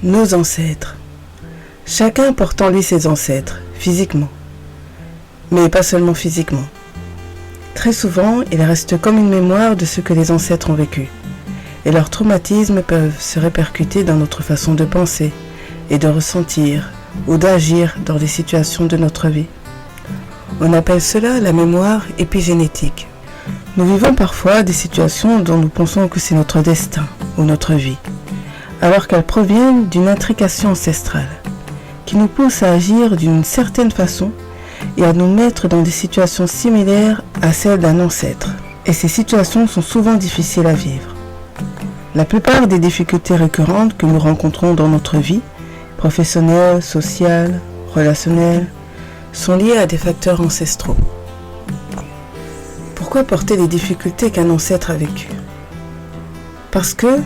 Nos ancêtres. Chacun porte en lui ses ancêtres, physiquement. Mais pas seulement physiquement. Très souvent, il reste comme une mémoire de ce que les ancêtres ont vécu. Et leurs traumatismes peuvent se répercuter dans notre façon de penser et de ressentir ou d'agir dans les situations de notre vie. On appelle cela la mémoire épigénétique. Nous vivons parfois des situations dont nous pensons que c'est notre destin ou notre vie, alors qu'elles proviennent d'une intrication ancestrale, qui nous pousse à agir d'une certaine façon et à nous mettre dans des situations similaires à celles d'un ancêtre. Et ces situations sont souvent difficiles à vivre. La plupart des difficultés récurrentes que nous rencontrons dans notre vie, professionnelle, sociale, relationnelle, sont liées à des facteurs ancestraux. Pourquoi porter les difficultés qu'un ancêtre a vécues ? Parce que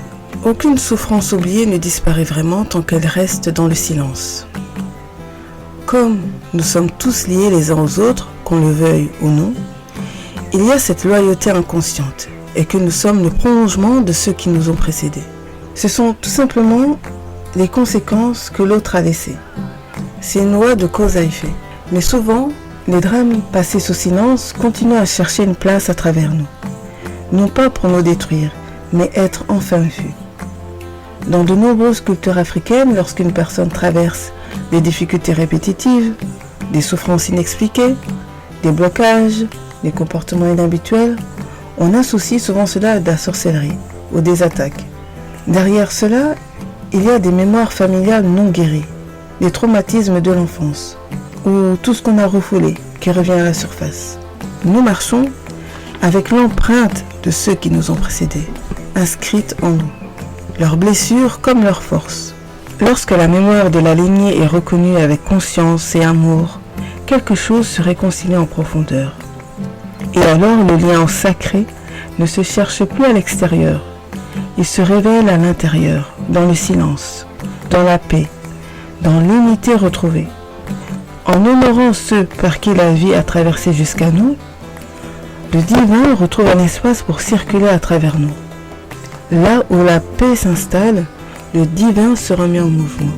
aucune souffrance oubliée ne disparaît vraiment tant qu'elle reste dans le silence. Comme nous sommes tous liés les uns aux autres, qu'on le veuille ou non, il y a cette loyauté inconsciente et que nous sommes le prolongement de ceux qui nous ont précédés. Ce sont tout simplement les conséquences que l'autre a laissées. C'est une loi de cause à effet. Mais souvent, les drames passés sous silence continuent à chercher une place à travers nous. Non pas pour nous détruire, mais être enfin vus. Dans de nombreuses cultures africaines, lorsqu'une personne traverse des difficultés répétitives, des souffrances inexpliquées, des blocages, des comportements inhabituels, on associe souvent cela à de la sorcellerie ou des attaques. Derrière cela, il y a des mémoires familiales non guéries, des traumatismes de l'enfance, ou tout ce qu'on a refoulé qui revient à la surface. Nous marchons avec l'empreinte de ceux qui nous ont précédés, inscrite en nous, leurs blessures comme leurs forces. Lorsque la mémoire de la lignée est reconnue avec conscience et amour, quelque chose se réconcilie en profondeur. Et alors le lien sacré ne se cherche plus à l'extérieur, il se révèle à l'intérieur, dans le silence, dans la paix, dans l'unité retrouvée. En honorant ceux par qui la vie a traversé jusqu'à nous, le divin retrouve un espace pour circuler à travers nous. Là où la paix s'installe, le divin se remet en mouvement.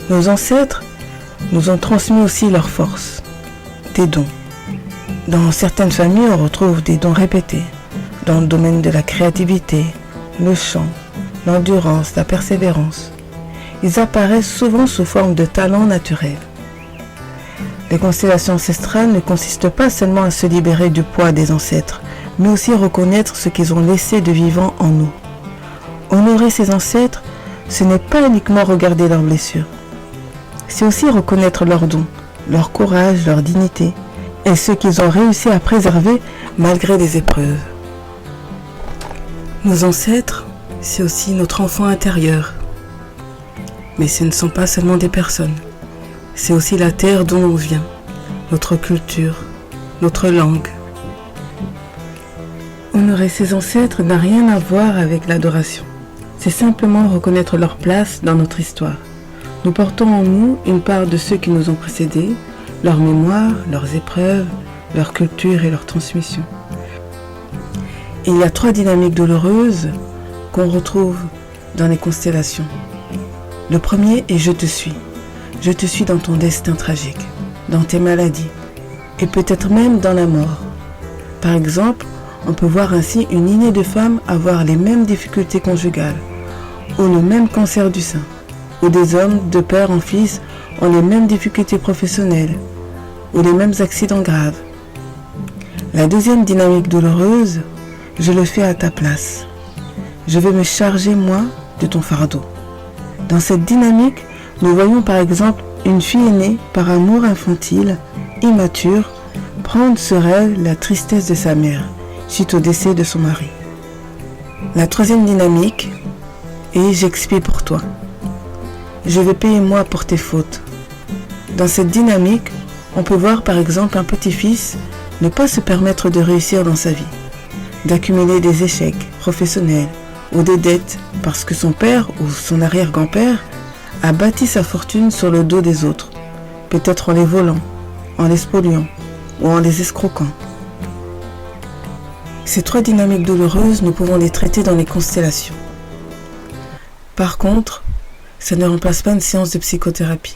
Nos ancêtres nous ont transmis aussi leurs forces, des dons. Dans certaines familles, on retrouve des dons répétés, dans le domaine de la créativité, le chant, l'endurance, la persévérance. Ils apparaissent souvent sous forme de talents naturels. Les constellations ancestrales ne consistent pas seulement à se libérer du poids des ancêtres, mais aussi reconnaître ce qu'ils ont laissé de vivant en nous. Honorer ses ancêtres, ce n'est pas uniquement regarder leurs blessures. C'est aussi reconnaître leurs dons, leur courage, leur dignité, et ce qu'ils ont réussi à préserver malgré les épreuves. Nos ancêtres, c'est aussi notre enfant intérieur. Mais ce ne sont pas seulement des personnes. C'est aussi la terre d'où l'on vient, notre culture, notre langue. Honorer ses ancêtres n'a rien à voir avec l'adoration. C'est simplement reconnaître leur place dans notre histoire. Nous portons en nous une part de ceux qui nous ont précédés, leur mémoire, leurs épreuves, leur culture et leur transmission. Il y a 3 dynamiques douloureuses qu'on retrouve dans les constellations. Le premier est « Je te suis ». Je te suis dans ton destin tragique, dans tes maladies, et peut-être même dans la mort. Par exemple, on peut voir ainsi une lignée de femmes avoir les mêmes difficultés conjugales, ou le même cancer du sein, ou des hommes, de père en fils, ont les mêmes difficultés professionnelles, ou les mêmes accidents graves. La deuxième dynamique douloureuse, je le fais à ta place. Je vais me charger, moi, de ton fardeau. Dans cette dynamique, nous voyons par exemple une fille aînée, par amour infantile, immature, prendre sur elle la tristesse de sa mère, suite au décès de son mari. La troisième dynamique est « J'expie pour toi ». Je vais payer moi pour tes fautes. Dans cette dynamique, on peut voir par exemple un petit-fils ne pas se permettre de réussir dans sa vie, d'accumuler des échecs professionnels ou des dettes parce que son père ou son arrière-grand-père a bâti sa fortune sur le dos des autres, peut-être en les volant, en les spoliant ou en les escroquant. Ces 3 dynamiques douloureuses, nous pouvons les traiter dans les constellations. Par contre, Ça ne remplace pas une séance de psychothérapie.